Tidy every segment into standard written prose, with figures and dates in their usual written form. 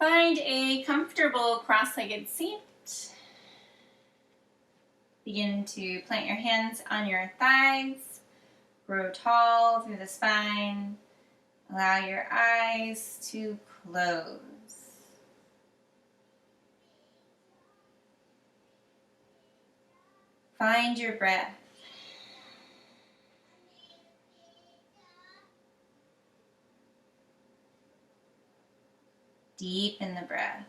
Find a comfortable cross-legged seat. Begin to plant your hands on your thighs. Grow tall through the spine. Allow your eyes to close. Find your breath. Deepen the breath.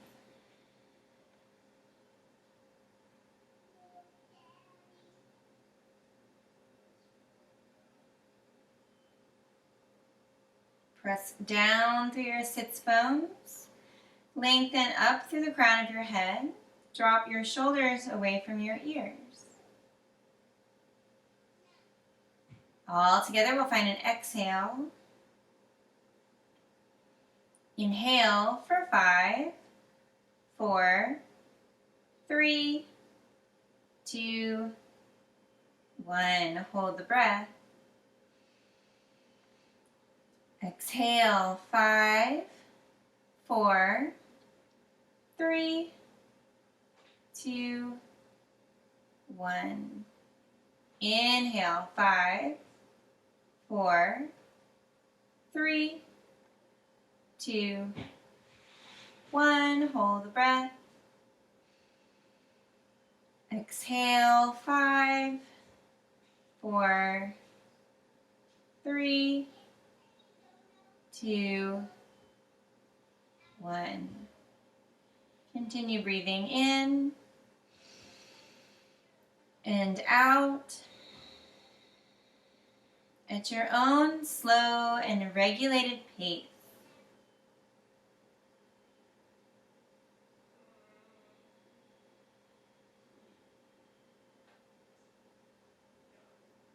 Press down through your sits bones. Lengthen up through the crown of your head. Drop your shoulders away from your ears. All together, we'll find an exhale. Inhale for 5, 4, 3, 2, 1. Hold the breath. Exhale, 5, 4, 3, 2, 1. Inhale, 5, 4, 3, 2, 1. Hold the breath. Exhale, 5, 4, 3, 2, 1. Continue breathing in and out at your own slow and regulated pace.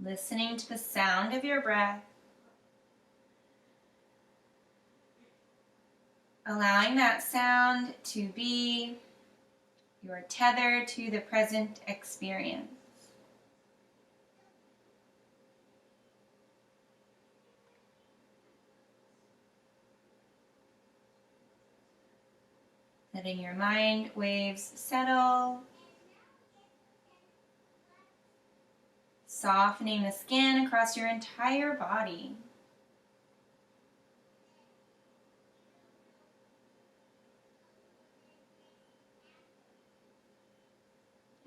Listening to the sound of your breath. Allowing that sound to be your tether to the present experience. Letting your mind waves settle. Softening the skin across your entire body.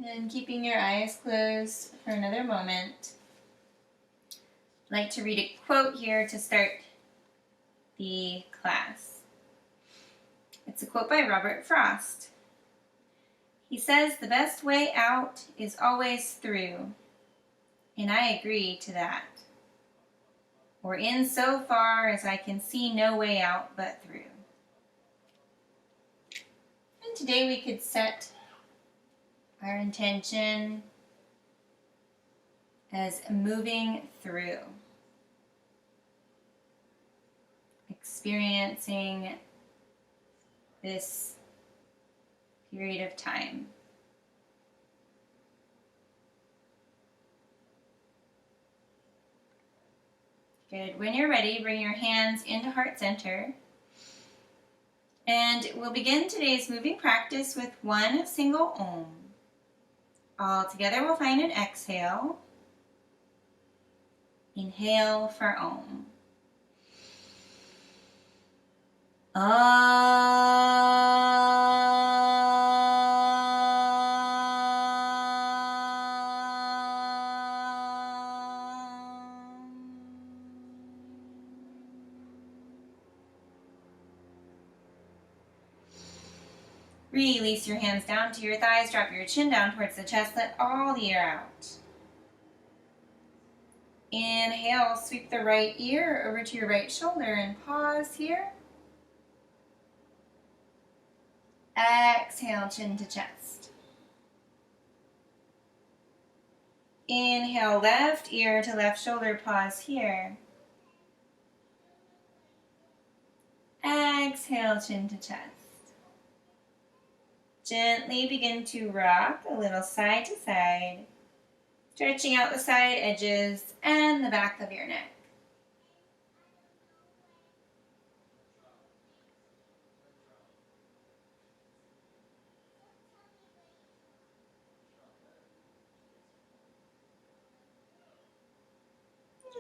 And keeping your eyes closed for another moment. I'd like to read a quote here to start the class. It's a quote by Robert Frost. He says, "The best way out is always through." And I agree to that. Or in so far as I can see no way out but through. And today we could set our intention as moving through. Experiencing this period of time. Good. When you're ready, bring your hands into heart center. And we'll begin today's moving practice with one single Om. All together we'll find an exhale. Inhale for Om. Release your hands down to your thighs. Drop your chin down towards the chest. Let all the air out. Inhale, sweep the right ear over to your right shoulder and pause here. Exhale, chin to chest. Inhale, left ear to left shoulder. Pause here. Exhale, chin to chest. Gently begin to rock a little side to side, stretching out the side edges and the back of your neck.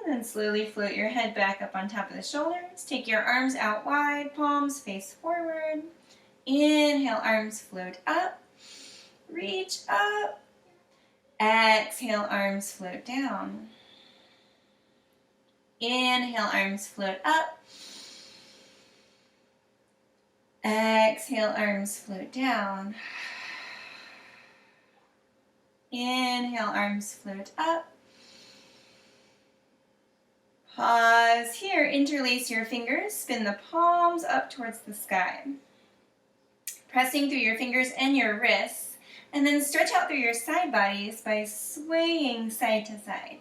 And then slowly float your head back up on top of the shoulders. Take your arms out wide, palms face forward. Inhale, arms float up. Reach up. Exhale, arms float down. Inhale, arms float up. Exhale, arms float down. Inhale, arms float up. Pause here, interlace your fingers, spin the palms up towards the sky. Pressing through your fingers and your wrists, and then stretch out through your side bodies by swaying side to side.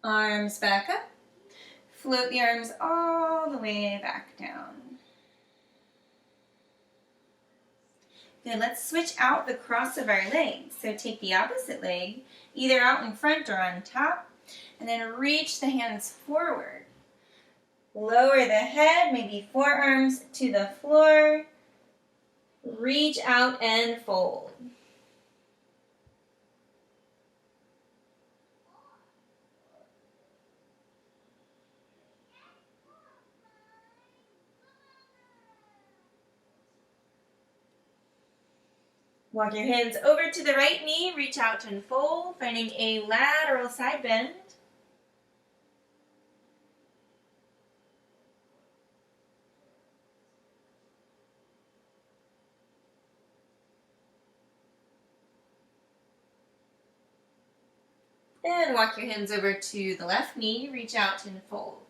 Arms back up. Float the arms all the way back down. Good, let's switch out the cross of our legs. So take the opposite leg, either out in front or on top, and then reach the hands forward. Lower the head, maybe forearms to the floor. Reach out and fold. Walk your hands over to the right knee, reach out and fold, finding a lateral side bend. And walk your hands over to the left knee, reach out and fold.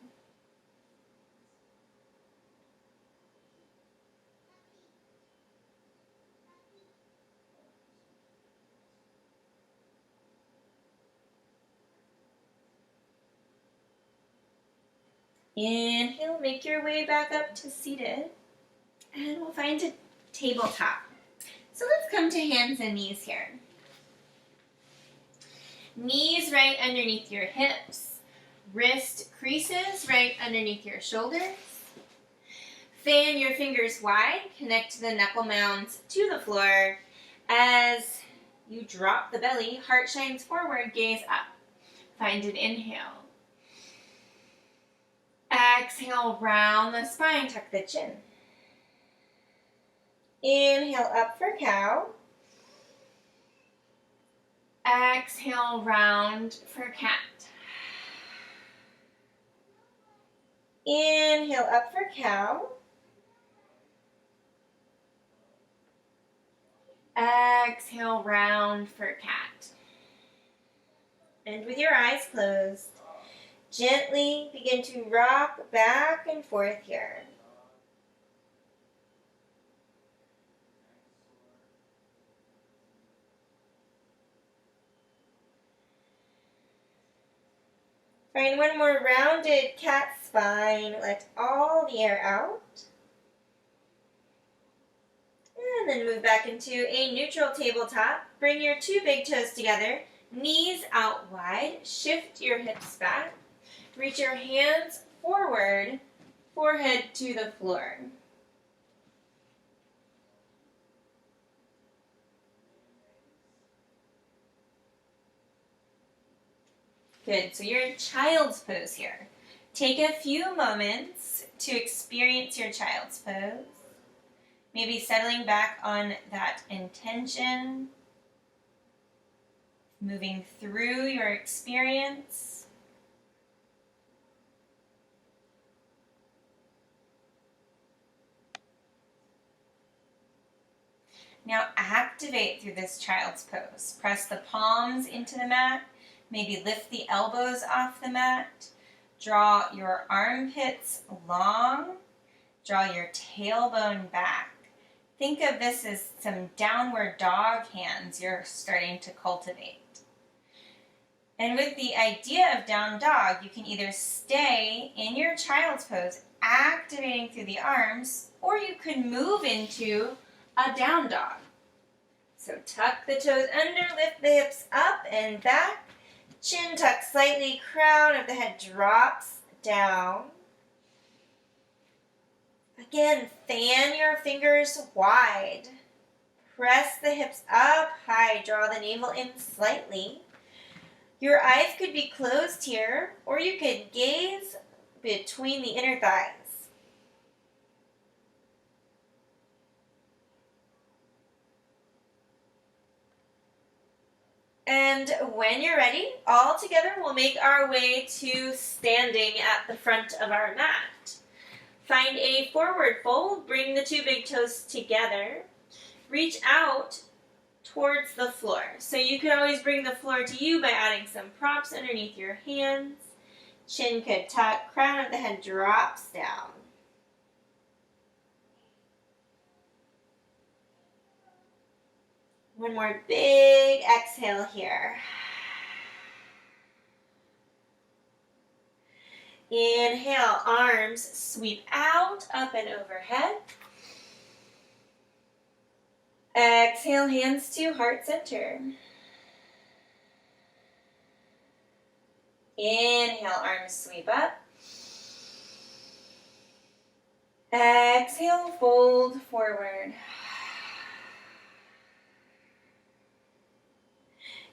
Inhale, make your way back up to seated, and we'll find a tabletop. So let's come to hands and knees here. Knees right underneath your hips, wrist creases right underneath your shoulders. Fan your fingers wide, connect the knuckle mounds to the floor. As you drop the belly, heart shines forward, gaze up. Find an inhale. Exhale, round the spine, tuck the chin. Inhale, up for cow. Exhale, round for cat. Inhale, up for cow. Exhale, round for cat. And with your eyes closed, gently begin to rock back and forth here. Find one more rounded cat spine. Let all the air out. And then move back into a neutral tabletop. Bring your two big toes together. Knees out wide. Shift your hips back. Reach your hands forward. Forehead to the floor. Good, so you're in child's pose here. Take a few moments to experience your child's pose. Maybe settling back on that intention. Moving through your experience. Now activate through this child's pose. Press the palms into the mat. Maybe lift the elbows off the mat. Draw your armpits long. Draw your tailbone back. Think of this as some downward dog hands you're starting to cultivate. And with the idea of down dog, you can either stay in your child's pose, activating through the arms, or you could move into a down dog. So tuck the toes under, lift the hips up and back. Chin tuck slightly, crown of the head drops down. Again, fan your fingers wide. Press the hips up high. Draw the navel in slightly. Your eyes could be closed here, or you could gaze between the inner thighs. And when you're ready, all together we'll make our way to standing at the front of our mat. Find a forward fold, bring the two big toes together. Reach out towards the floor. So you can always bring the floor to you by adding some props underneath your hands. Chin could tuck, crown of the head drops down. One more big exhale here. Inhale, arms sweep out, up and overhead. Exhale, hands to heart center. Inhale, arms sweep up. Exhale, fold forward.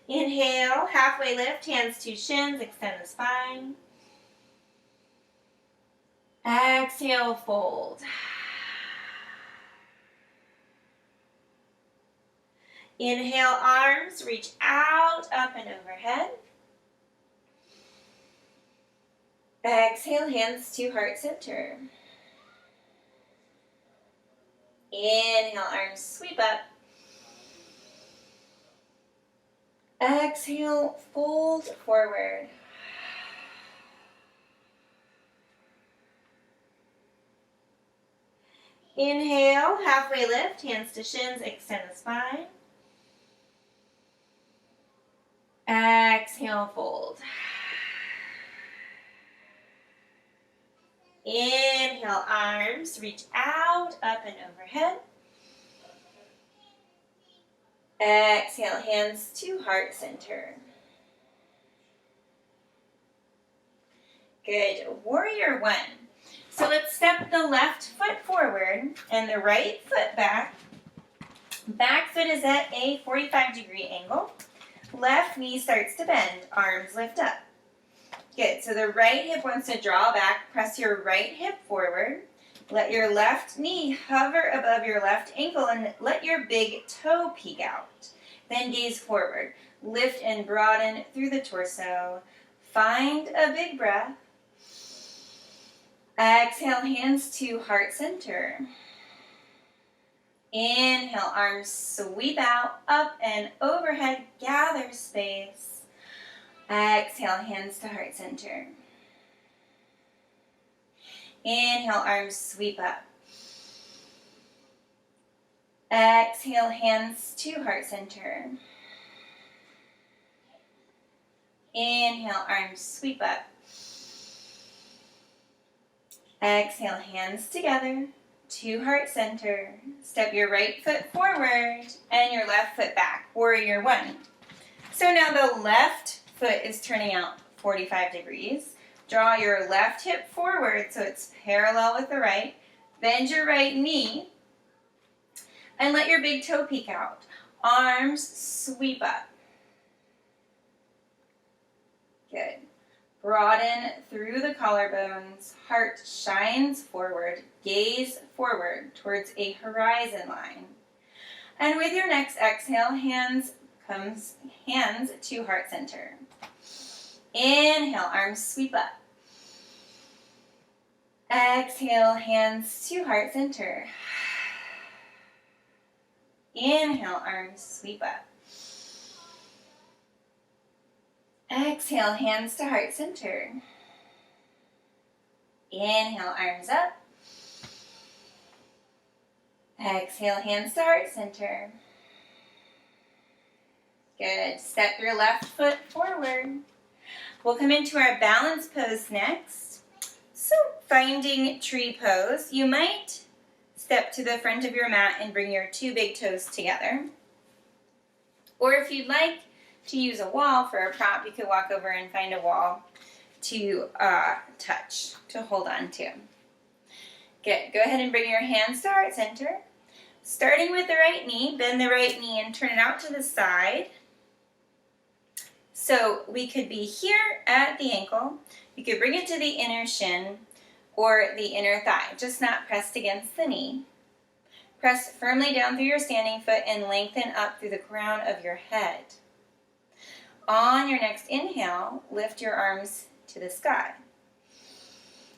Inhale, halfway lift, hands to shins, extend the spine. Exhale, fold. Inhale, arms reach out, up and overhead. Exhale, hands to heart center. Inhale, arms sweep up. Exhale, fold forward. Inhale, halfway lift, hands to shins, extend the spine. Exhale, fold. Inhale, arms reach out, up and overhead. Exhale, hands to heart center. Good. Warrior one. So let's step the left foot forward and the right foot back. Back foot is at a 45-degree angle. Left knee starts to bend. Arms lift up. Good. So the right hip wants to draw back. Press your right hip forward. Let your left knee hover above your left ankle and let your big toe peek out. Then gaze forward. Lift and broaden through the torso. Find a big breath. Exhale, hands to heart center. Inhale, arms sweep out, up and overhead, gather space. Exhale, hands to heart center. Inhale, arms sweep up. Exhale, hands to heart center. Inhale, arms sweep up. Exhale, hands together to heart center. Step your right foot forward and your left foot back. Warrior one. So now the left foot is turning out 45 degrees. Draw your left hip forward so it's parallel with the right. Bend your right knee and let your big toe peek out. Arms sweep up. Good. Broaden through the collarbones. Heart shines forward. Gaze forward towards a horizon line. And with your next exhale, hands to heart center. Inhale, arms sweep up. Exhale, hands to heart center. Inhale, arms sweep up. Exhale, hands to heart center. Inhale, arms up. Exhale, hands to heart center. Good. Step your left foot forward. We'll come into our balance pose next. So finding tree pose, you might step to the front of your mat and bring your two big toes together. Or if you'd like to use a wall for a prop, you could walk over and find a wall to touch, to hold on to. Good. Go ahead and bring your hands to heart center. Starting with the right knee, bend the right knee and turn it out to the side. So we could be here at the ankle. You could bring it to the inner shin or the inner thigh, just not pressed against the knee. Press firmly down through your standing foot and lengthen up through the crown of your head. On your next inhale, lift your arms to the sky.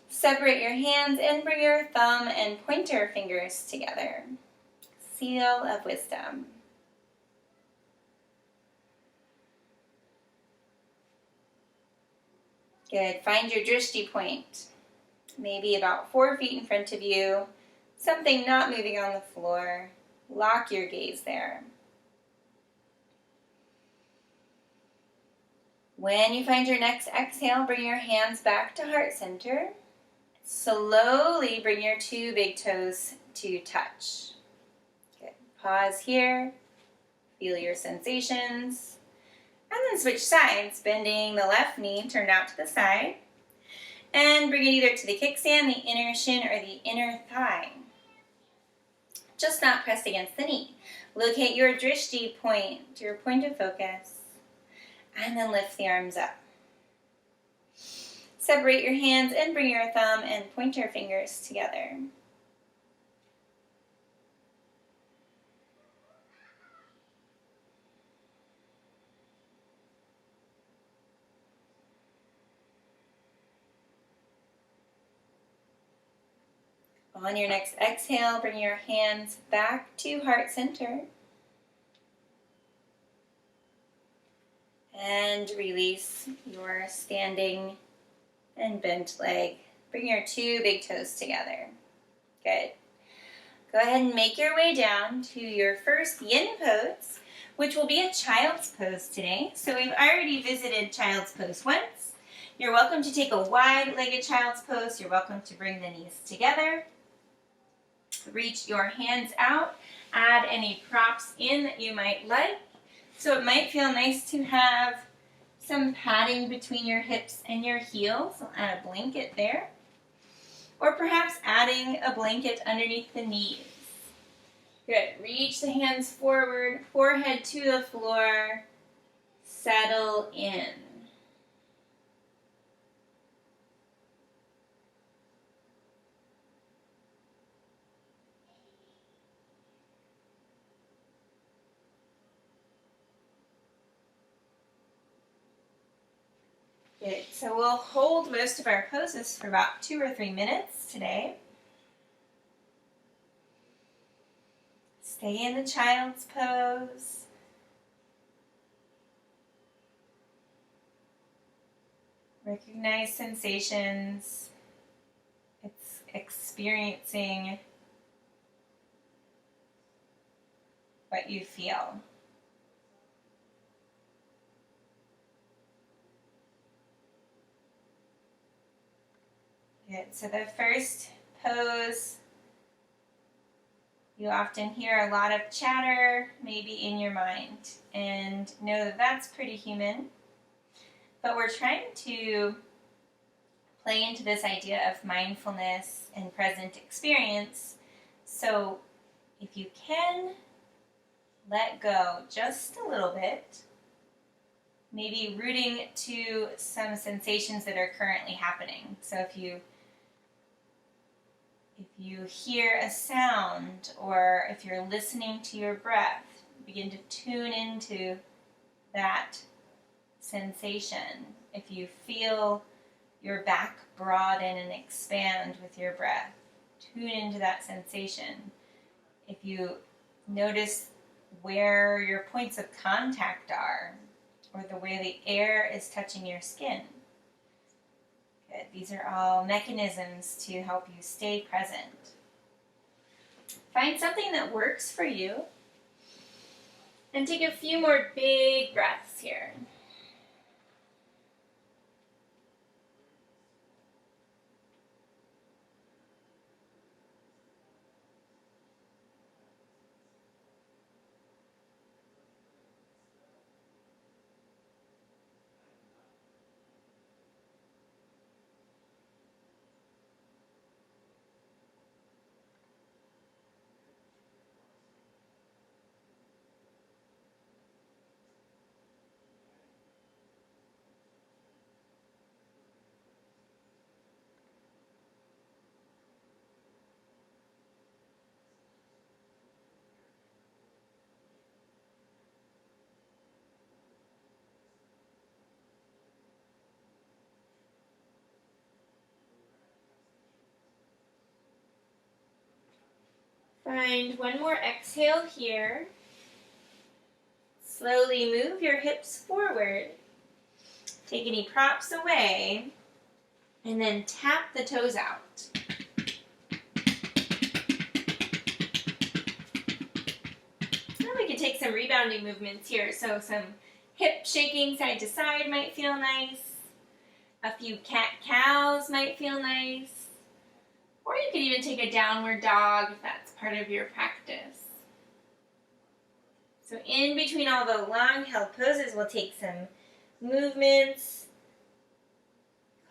Separate your hands and bring your thumb and pointer fingers together. Seal of wisdom. Good. Find your drishti point. Maybe about 4 feet in front of you. Something not moving on the floor. Lock your gaze there. When you find your next exhale, bring your hands back to heart center. Slowly bring your 2 big toes to touch. Good. Pause here. Feel your sensations. And then switch sides, bending the left knee, turn out to the side. And bring it either to the kickstand, the inner shin, or the inner thigh. Just not pressed against the knee. Locate your drishti point, your point of focus. And then lift the arms up. Separate your hands and bring your thumb and pointer fingers together. On your next exhale, bring your hands back to heart center. And release your standing and bent leg. Bring your 2 big toes together. Good. Go ahead and make your way down to your first yin pose, which will be a child's pose today. So we've already visited child's pose once. You're welcome to take a wide-legged child's pose. You're welcome to bring the knees together. Reach your hands out. Add any props in that you might like. So it might feel nice to have some padding between your hips and your heels. I'll add a blanket there. Or perhaps adding a blanket underneath the knees. Good. Reach the hands forward, forehead to the floor. Settle in. Good. So we'll hold most of our poses for about 2 or 3 minutes today. Stay in the child's pose. Recognize sensations. It's experiencing what you feel. Good. So the first pose, you often hear a lot of chatter, maybe in your mind, and know that that's pretty human. But we're trying to play into this idea of mindfulness and present experience. So if you can let go just a little bit, maybe rooting to some sensations that are currently happening. So if you hear a sound, or if you're listening to your breath, begin to tune into that sensation. If you feel your back broaden and expand with your breath, tune into that sensation. If you notice where your points of contact are, or the way the air is touching your skin. Good. These are all mechanisms to help you stay present. Find something that works for you, and take a few more big breaths here. Find one more exhale here. Slowly move your hips forward. Take any props away. And then tap the toes out. Now we can take some rebounding movements here. So some hip shaking side to side might feel nice. A few cat-cows might feel nice. Or you could even take a downward dog if that's part of your practice. So in between all the long held poses, we'll take some movements.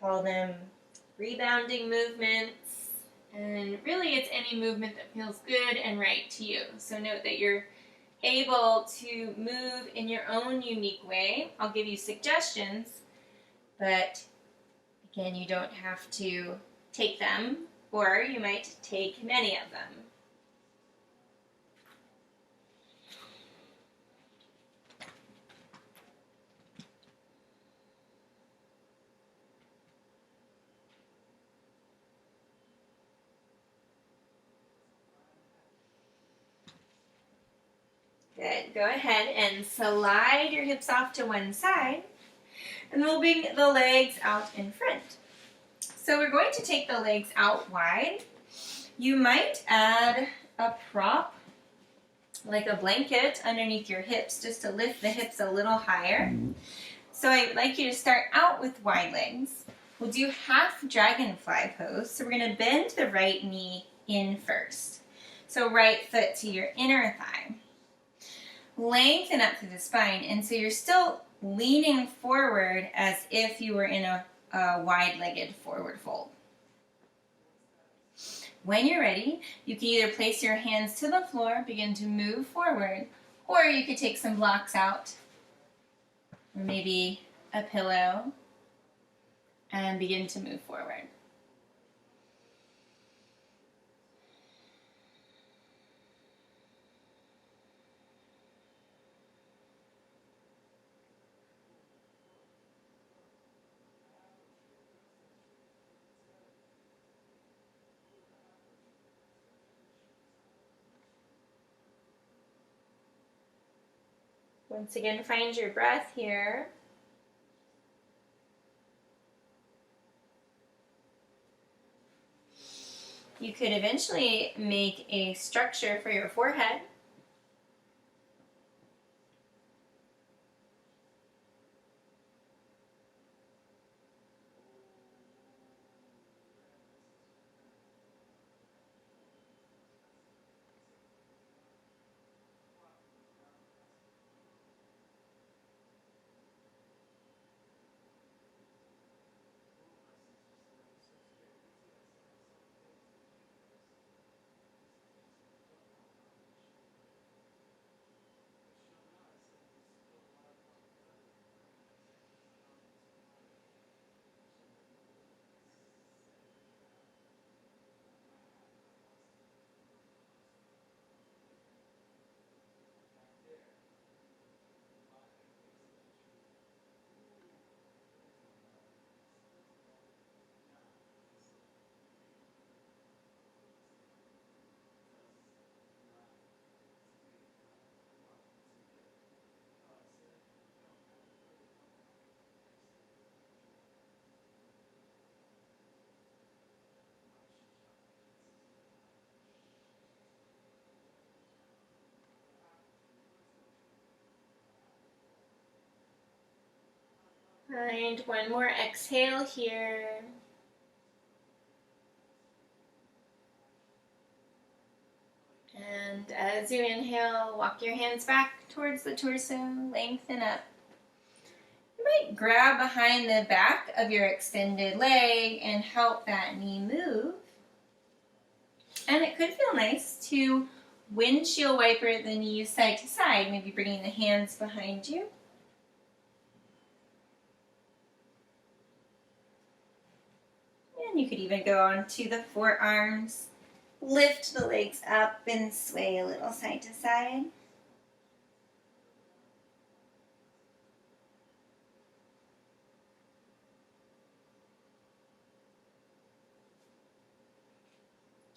Call them rebounding movements. And really it's any movement that feels good and right to you. So note that you're able to move in your own unique way. I'll give you suggestions, but again, you don't have to take them, or you might take many of them. Good. Go ahead and slide your hips off to one side, and we'll bring the legs out in front. So we're going to take the legs out wide. You might add a prop, like a blanket, underneath your hips, just to lift the hips a little higher. So I'd like you to start out with wide legs. We'll do half dragonfly pose. So we're going to bend the right knee in first. So right foot to your inner thigh. Lengthen up through the spine, and so you're still leaning forward as if you were in a wide-legged forward fold. When you're ready, you can either place your hands to the floor, begin to move forward, or you could take some blocks out, or maybe a pillow, and begin to move forward. Once again, find your breath here. You could eventually make a structure for your forehead. Find one more exhale here. And as you inhale, walk your hands back towards the torso, lengthen up. You might grab behind the back of your extended leg and help that knee move. And it could feel nice to windshield wiper the knees side to side, maybe bringing the hands behind you. And you could even go on to the forearms. Lift the legs up and sway a little side to side.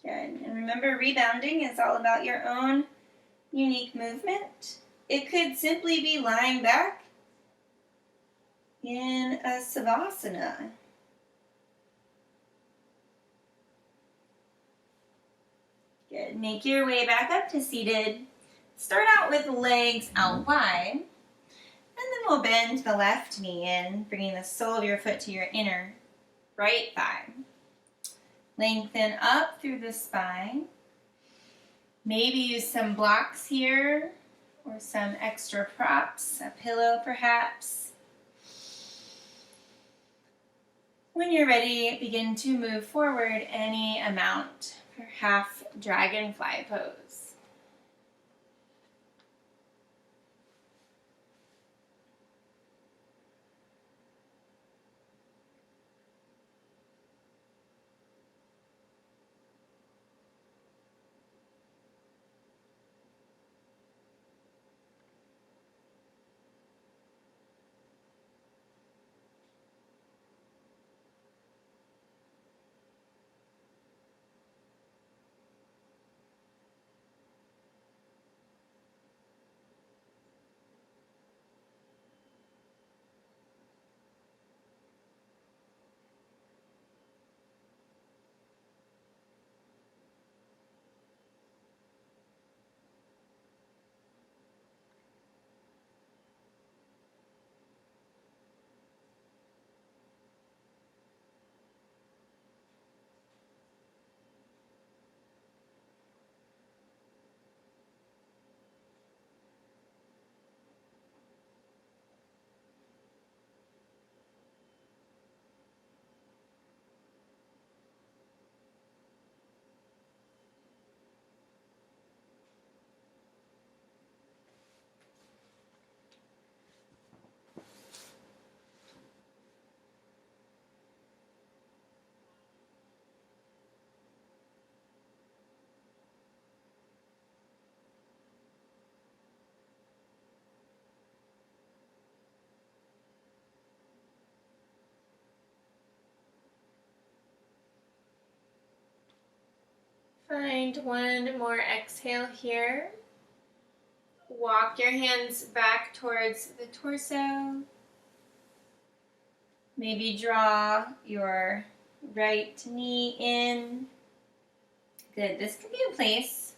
Good. And remember, rebounding is all about your own unique movement. It could simply be lying back in a savasana. Good. Make your way back up to seated. Start out with legs out wide. And then we'll bend the left knee in, bringing the sole of your foot to your inner right thigh. Lengthen up through the spine. Maybe use some blocks here or some extra props, a pillow perhaps. When you're ready, begin to move forward any amount for half dragonfly pose. Find one more exhale here. Walk your hands back towards the torso. Maybe draw your right knee in. Good. This could be a place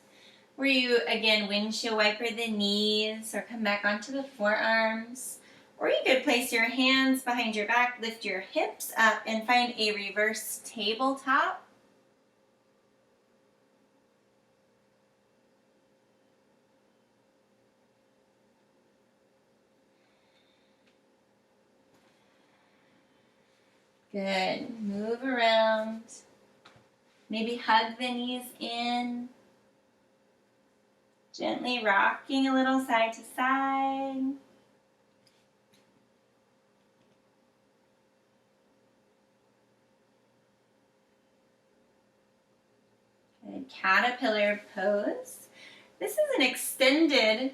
where you, again, windshield wiper the knees or come back onto the forearms. Or you could place your hands behind your back, lift your hips up, and find a reverse tabletop. Good. Move around. Maybe hug the knees in. Gently rocking a little side to side. Good. Caterpillar pose. This is an extended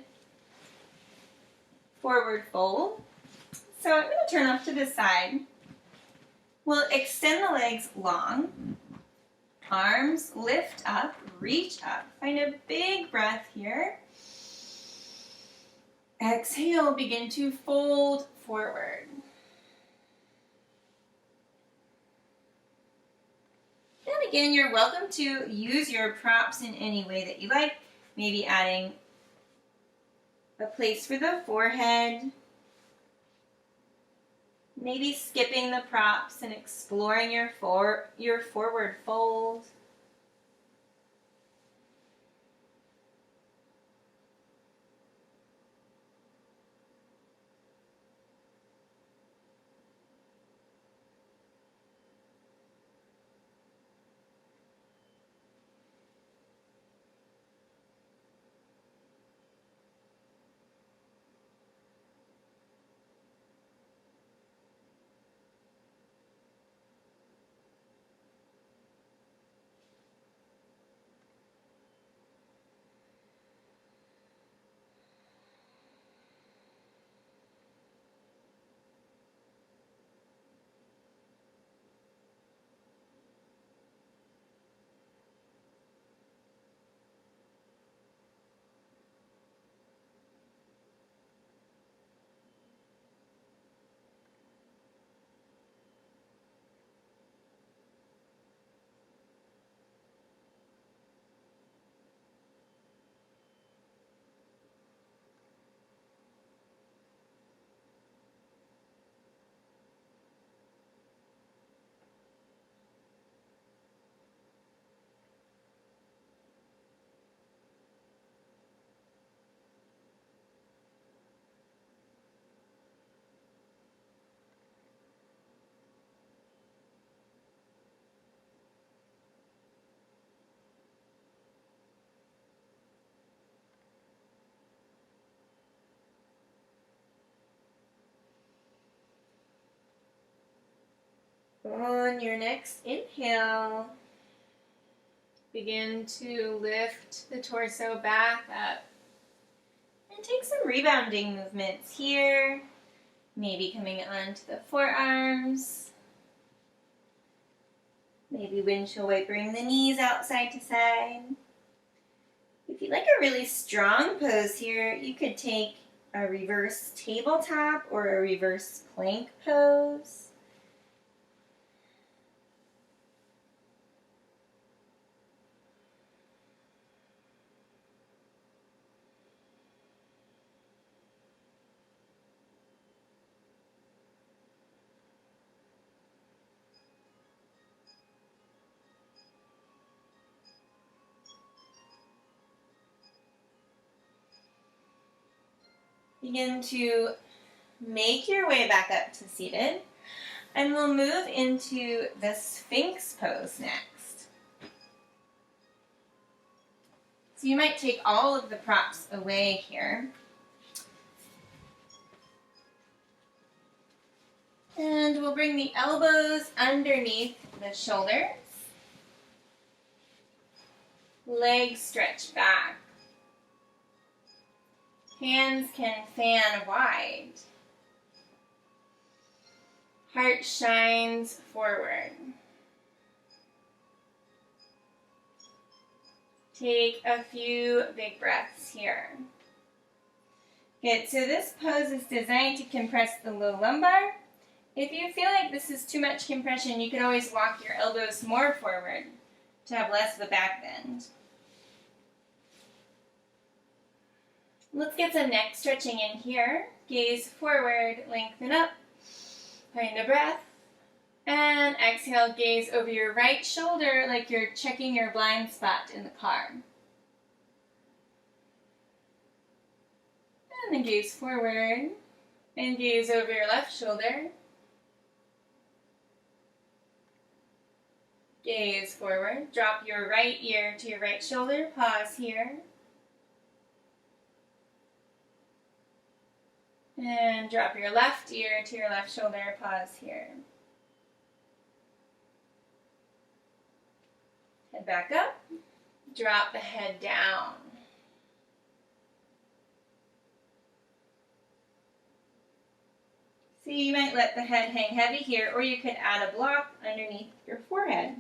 forward fold. So I'm going to turn off to the side. We'll extend the legs long. Arms lift up, reach up. Find a big breath here. Exhale, begin to fold forward. And again, you're welcome to use your props in any way that you like. Maybe adding a place for the forehead. Maybe skipping the props and exploring your forward fold. On your next inhale, begin to lift the torso back up and take some rebounding movements here. Maybe coming onto the forearms. Maybe windshield wipering the knees out side to side. If you like a really strong pose here, you could take a reverse tabletop or a reverse plank pose. Begin to make your way back up to seated, and we'll move into the Sphinx pose next. So you might take all of the props away here. And we'll bring the elbows underneath the shoulders. Legs stretch back. Hands can fan wide. Heart shines forward. Take a few big breaths here. Good, so this pose is designed to compress the low lumbar. If you feel like this is too much compression, you can always walk your elbows more forward to have less of a back bend. Let's get some neck stretching in here. Gaze forward, lengthen up, find a breath, and exhale, gaze over your right shoulder like you're checking your blind spot in the car. And then gaze forward, and gaze over your left shoulder. Gaze forward, drop your right ear to your right shoulder, pause here. And drop your left ear to your left shoulder, pause here. Head back up, drop the head down. So you might let the head hang heavy here, or you could add a block underneath your forehead.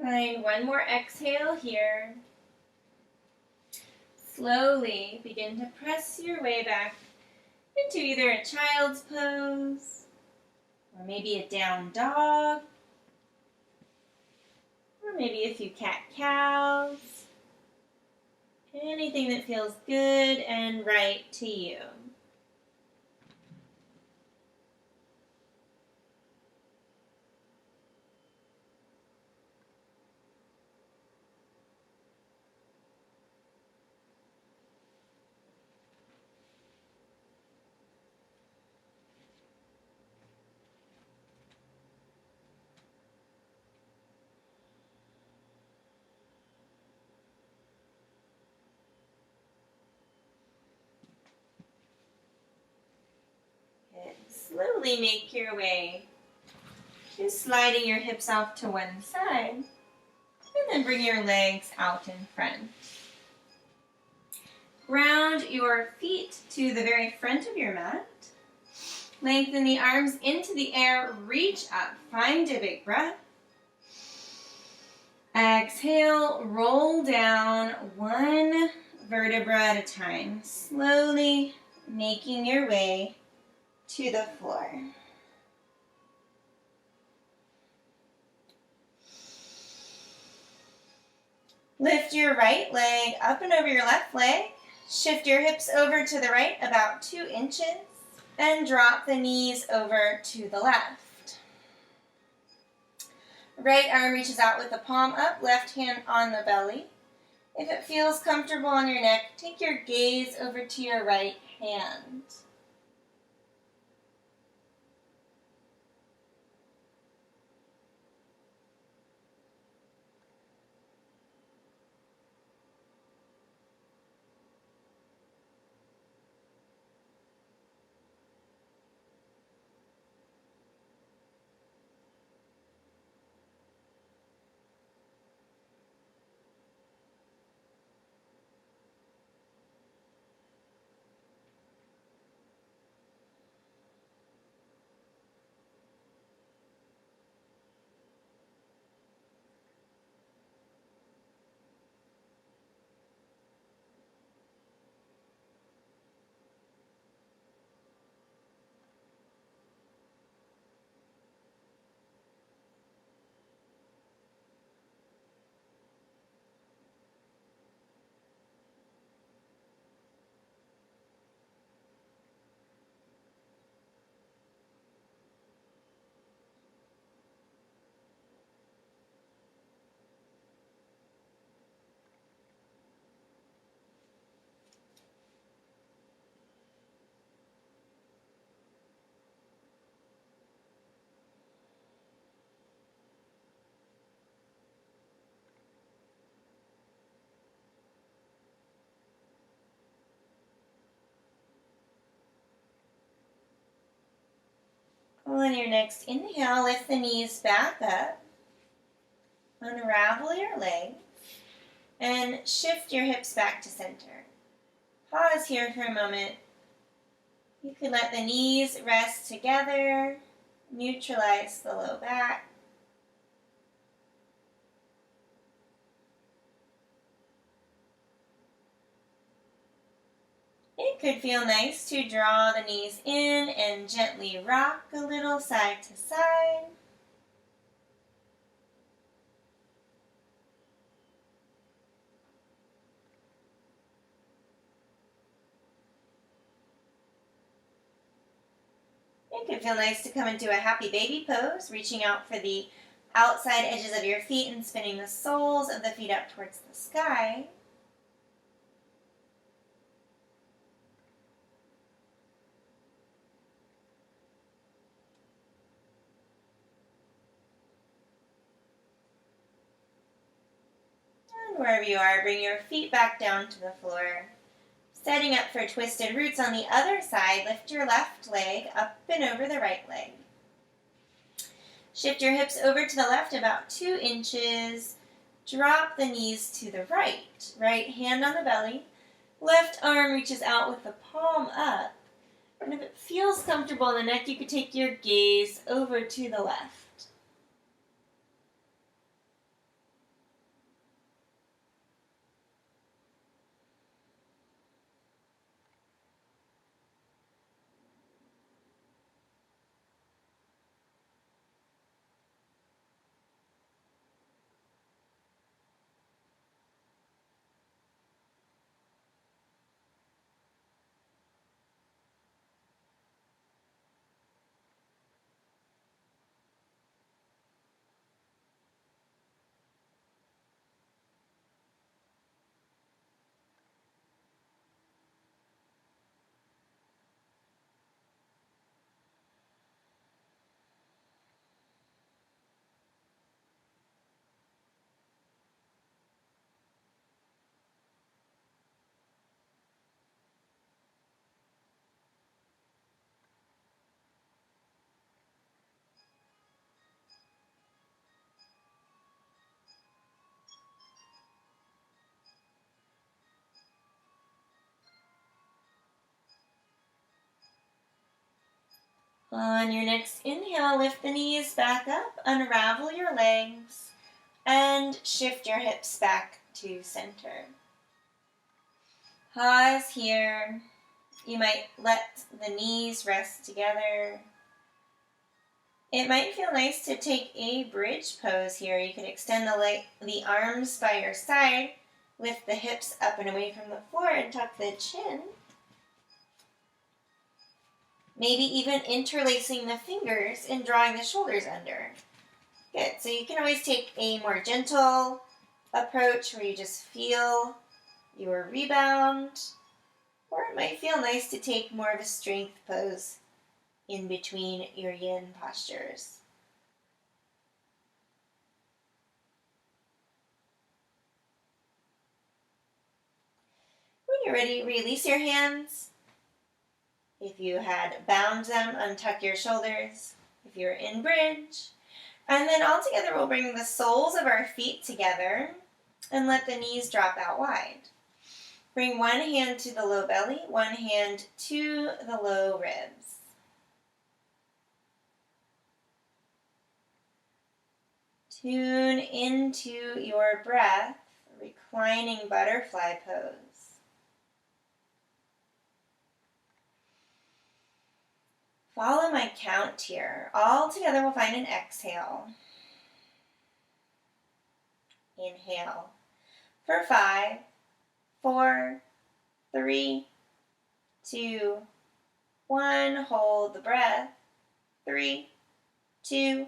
Find one more exhale here. Slowly begin to press your way back into either a child's pose or maybe a down dog, or maybe a few cat-cows. Anything that feels good and right to you. Slowly make your way to sliding your hips off to one side, and then bring your legs out in front. Ground your feet to the very front of your mat. Lengthen the arms into the air, reach up, find a big breath. Exhale, roll down one vertebra at a time, slowly making your way to the floor. Lift your right leg up and over your left leg. Shift your hips over to the right about 2 inches and drop the knees over to the left. Right arm reaches out with the palm up, left hand on the belly. If it feels comfortable on your neck, take your gaze over to your right hand. On your next inhale, lift the knees back up. Unravel your legs and shift your hips back to center. Pause here for a moment. You could let the knees rest together, neutralize the low back. It could feel nice to draw the knees in and gently rock a little side to side. It could feel nice to come into a happy baby pose, reaching out for the outside edges of your feet and spinning the soles of the feet up towards the sky. And wherever you are, bring your feet back down to the floor. Setting up for twisted roots on the other side, lift your left leg up and over the right leg. Shift your hips over to the left about 2 inches. Drop the knees to the right. Right hand on the belly. Left arm reaches out with the palm up. And if it feels comfortable in the neck, you could take your gaze over to the left. On your next inhale, lift the knees back up, unravel your legs, and shift your hips back to center. Pause here. You might let the knees rest together. It might feel nice to take a bridge pose here. You could extend the arms by your side, lift the hips up and away from the floor, and tuck the chin. Maybe even interlacing the fingers and drawing the shoulders under. Good. So you can always take a more gentle approach where you just feel your rebound. Or it might feel nice to take more of a strength pose in between your yin postures. When you're ready, release your hands. If you had bound them, untuck your shoulders. If you're in bridge. And then all together we'll bring the soles of our feet together and let the knees drop out wide. Bring one hand to the low belly, one hand to the low ribs. Tune into your breath, reclining butterfly pose. Follow my count here. All together we'll find an exhale. Inhale for 5, 4, 3, 2, 1. Hold the breath. 3, 2,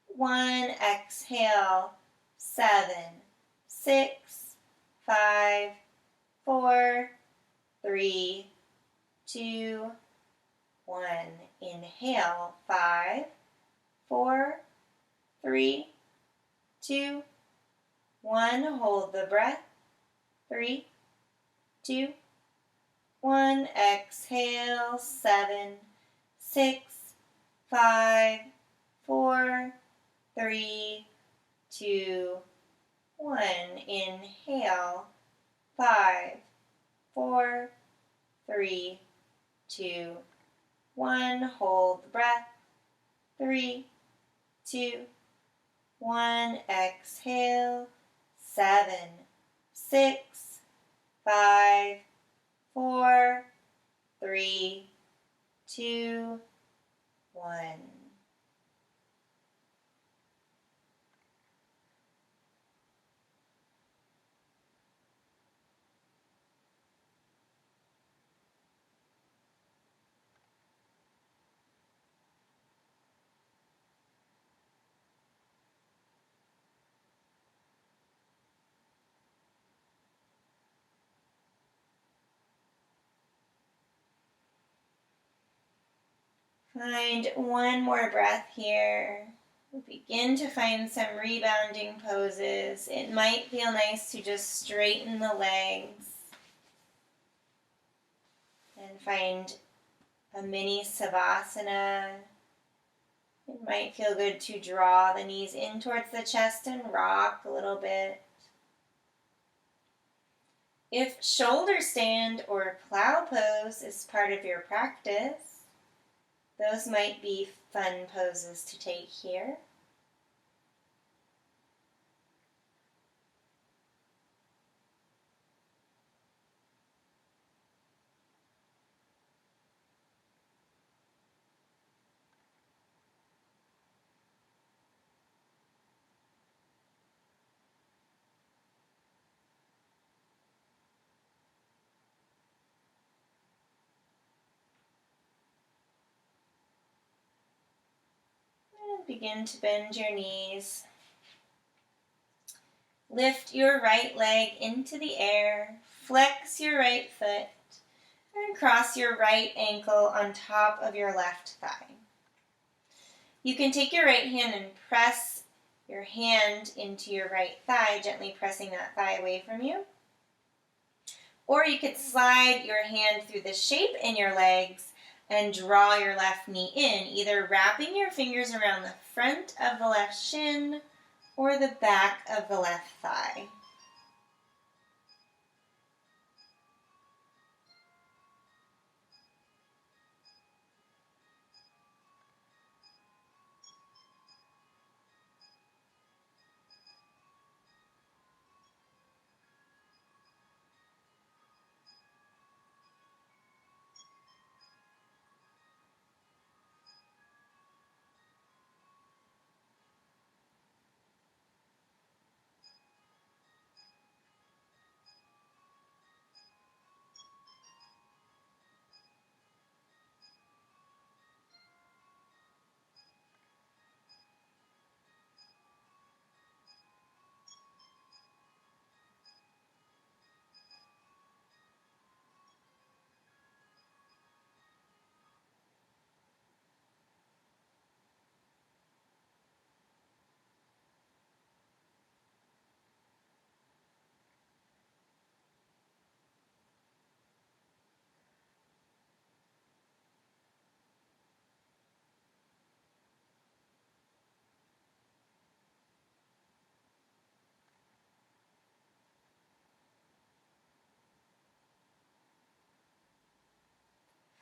1. Exhale. 7, 6, 5, 4, 3, 2, 1. Inhale. 5, 4, 3, 2, 1. Hold the breath. 3, 2, 1. Exhale. 7, 6, 5, 4, 3, 2, 1. Inhale. 5, 4, 3, 2, 1. Hold the breath. 3, 2, 1. Exhale. 7, 6, 5, 4, 3, 2, 1. Find one more breath here. Begin to find some rebounding poses. It might feel nice to just straighten the legs and find a mini savasana. It might feel good to draw the knees in towards the chest and rock a little bit. If shoulder stand or plow pose is part of your practice, those might be fun poses to take here. Begin to bend your knees. Lift your right leg into the air. Flex your right foot. And cross your right ankle on top of your left thigh. You can take your right hand and press your hand into your right thigh, gently pressing that thigh away from you. Or you could slide your hand through the shape in your legs and draw your left knee in, either wrapping your fingers around the front of the left shin or the back of the left thigh.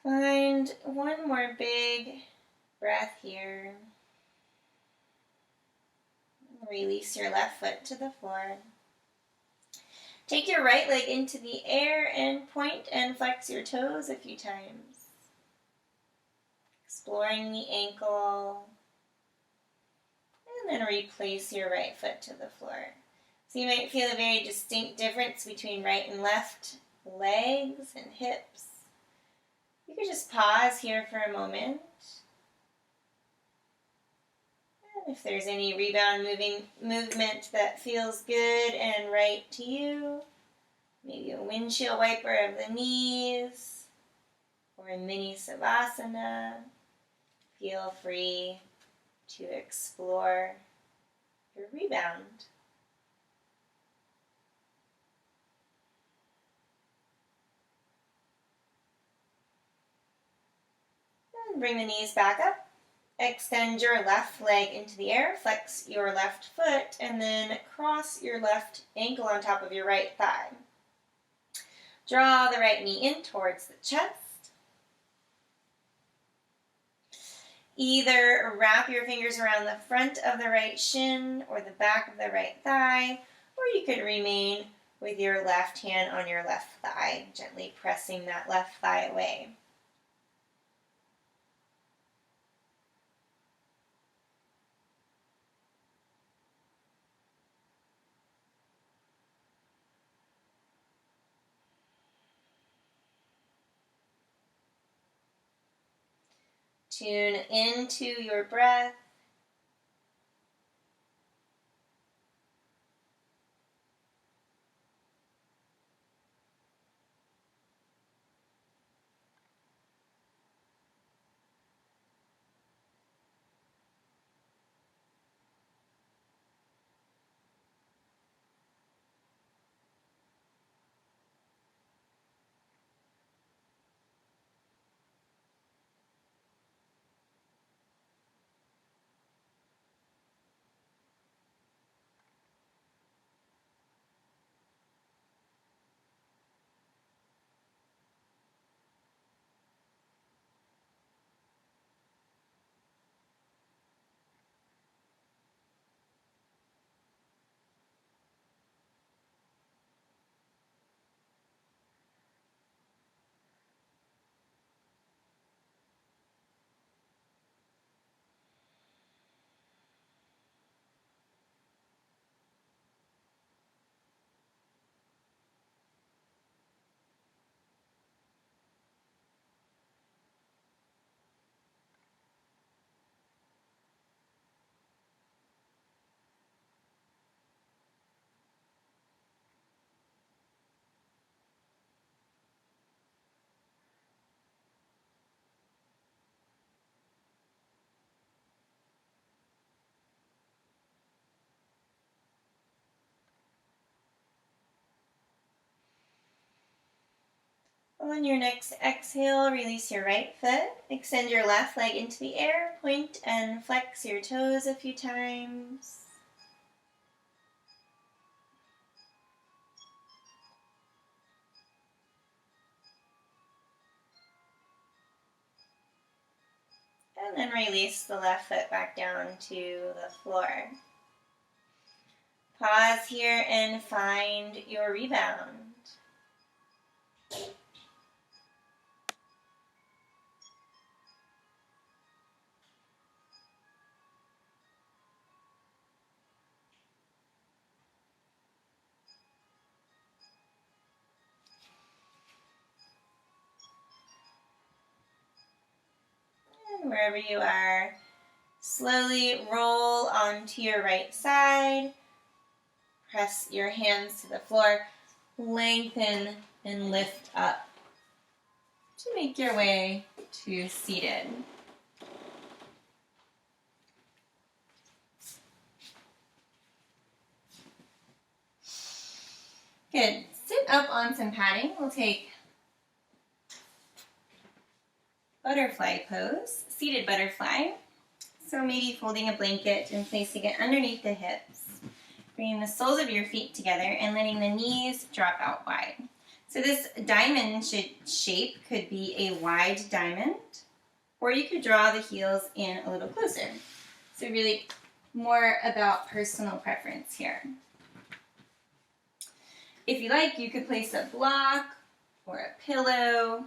Find one more big breath here. Release your left foot to the floor. Take your right leg into the air and point and flex your toes a few times. Exploring the ankle. And then replace your right foot to the floor. So you might feel a very distinct difference between right and left legs and hips. You could just pause here for a moment. And if there's any rebound movement that feels good and right to you, maybe a windshield wiper of the knees or a mini savasana, feel free to explore your rebound. And bring the knees back up. Extend your left leg into the air, flex your left foot, and then cross your left ankle on top of your right thigh. Draw the right knee in towards the chest. Either wrap your fingers around the front of the right shin or the back of the right thigh, or you could remain with your left hand on your left thigh, gently pressing that left thigh away. Tune into your breath. On your next exhale, release your right foot. Extend your left leg into the air. Point and flex your toes a few times. And then release the left foot back down to the floor. Pause here and find your rebound. And wherever you are, slowly roll onto your right side. Press your hands to the floor. Lengthen and lift up to make your way to seated. Good. Sit up on some padding. We'll take butterfly pose, seated butterfly. So maybe folding a blanket and placing it underneath the hips. Bringing the soles of your feet together and letting the knees drop out wide. So this diamond shape could be a wide diamond, or you could draw the heels in a little closer. So really more about personal preference here. If you like, you could place a block or a pillow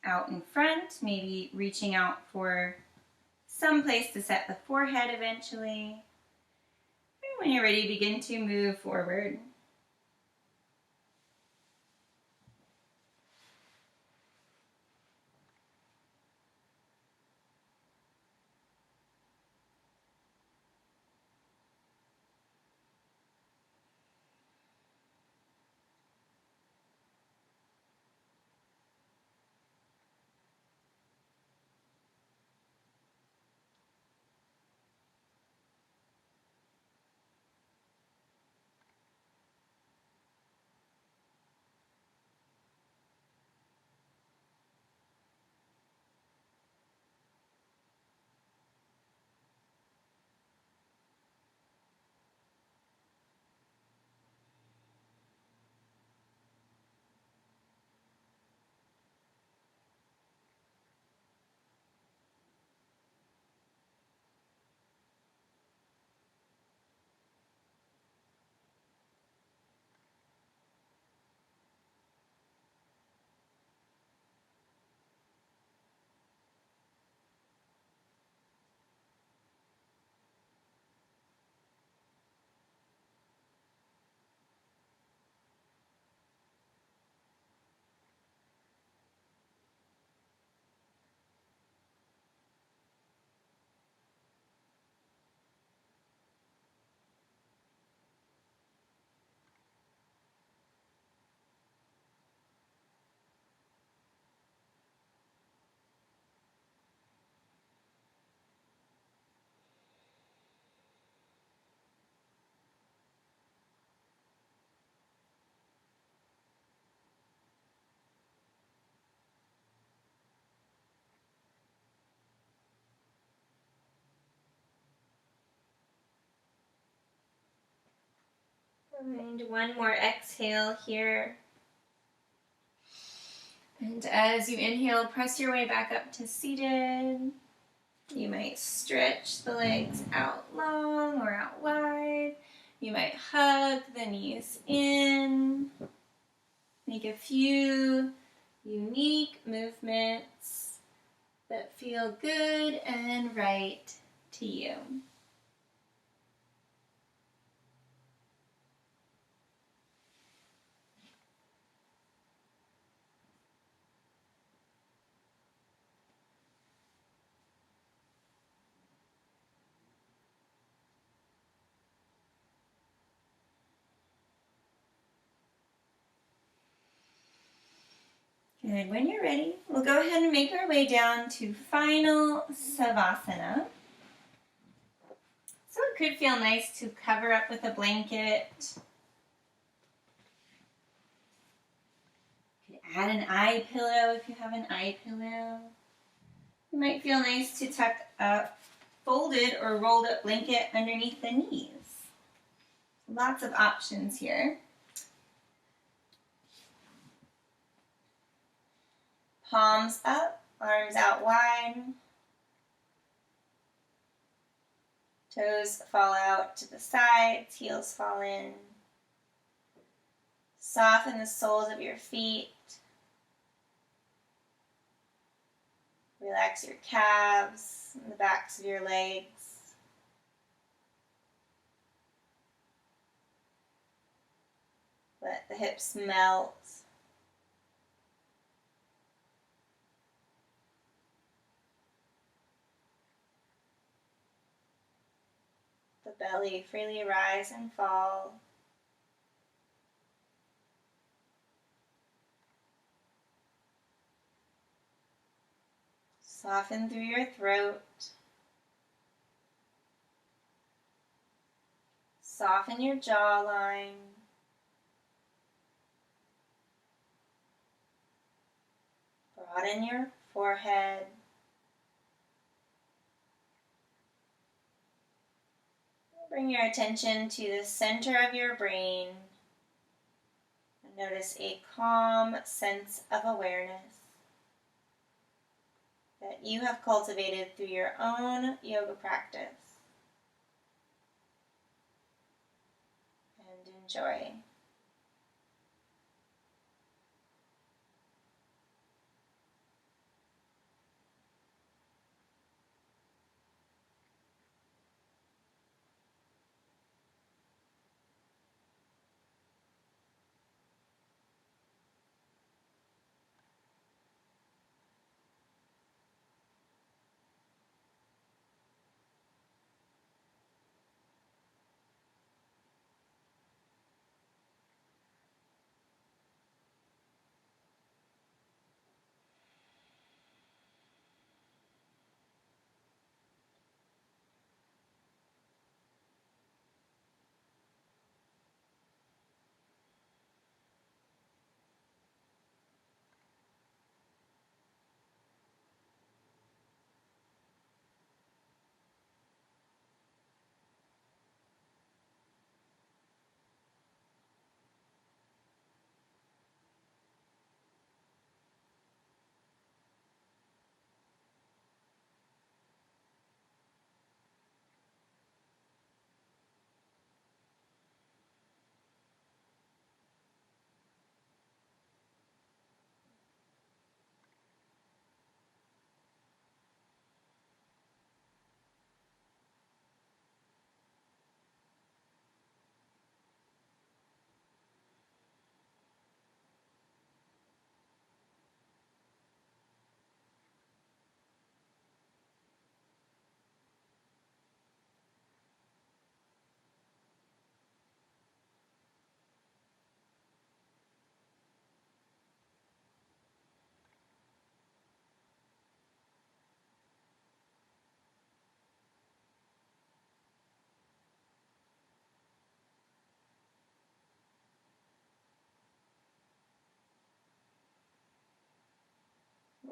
out in front, maybe reaching out for some place to set the forehead eventually. And when you're ready, begin to move forward. And one more exhale here. And as you inhale, press your way back up to seated. You might stretch the legs out long or out wide. You might hug the knees in. Make a few unique movements that feel good and right to you. Good. When you're ready, we'll go ahead and make our way down to final Savasana. So it could feel nice to cover up with a blanket. You could add an eye pillow if you have an eye pillow. It might feel nice to tuck a folded or rolled up blanket underneath the knees. Lots of options here. Palms up, arms out wide. Toes fall out to the sides, heels fall in. Soften the soles of your feet. Relax your calves and the backs of your legs. Let the hips melt. The belly freely rise and fall. Soften through your throat. Soften your jawline. Broaden your forehead. Bring your attention to the center of your brain Notice a calm sense of awareness that you have cultivated through your own yoga practice. And enjoy.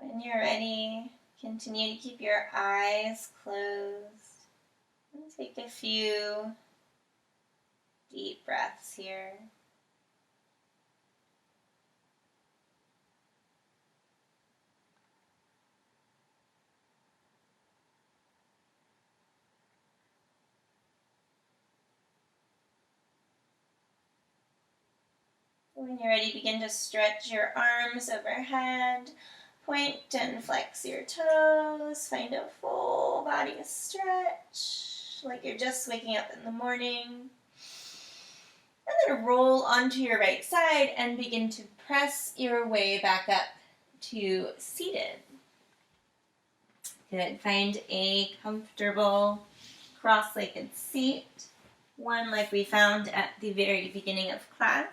When you're ready, continue to keep your eyes closed. And take a few deep breaths here. When you're ready, begin to stretch your arms overhead. Point and flex your toes. Find a full body stretch, like you're just waking up in the morning. And then roll onto your right side and begin to press your way back up to seated. Good. Find a comfortable cross-legged seat, one like we found at the very beginning of class.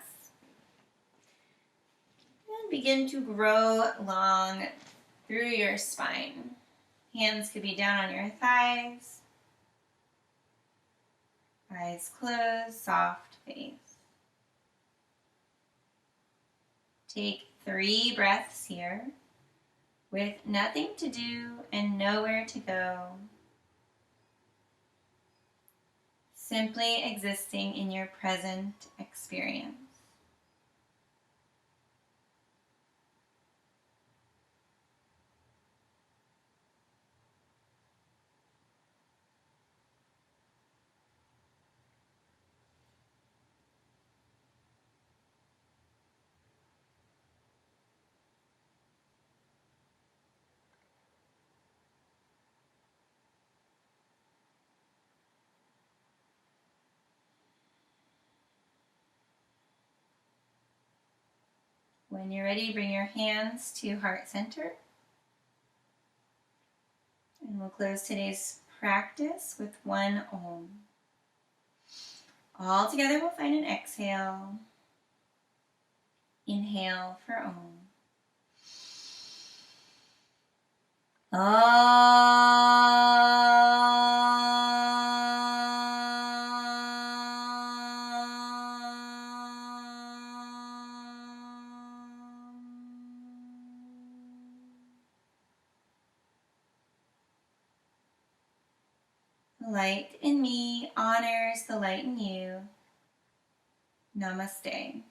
And begin to grow long through your spine. Hands could be down on your thighs. Eyes closed, soft face. Take 3 breaths here with nothing to do and nowhere to go. Simply existing in your present experience. When you're ready, bring your hands to heart center. And we'll close today's practice with 1 Om. All together we'll find an exhale. Inhale for Om. The light in me honors the light in you. Namaste.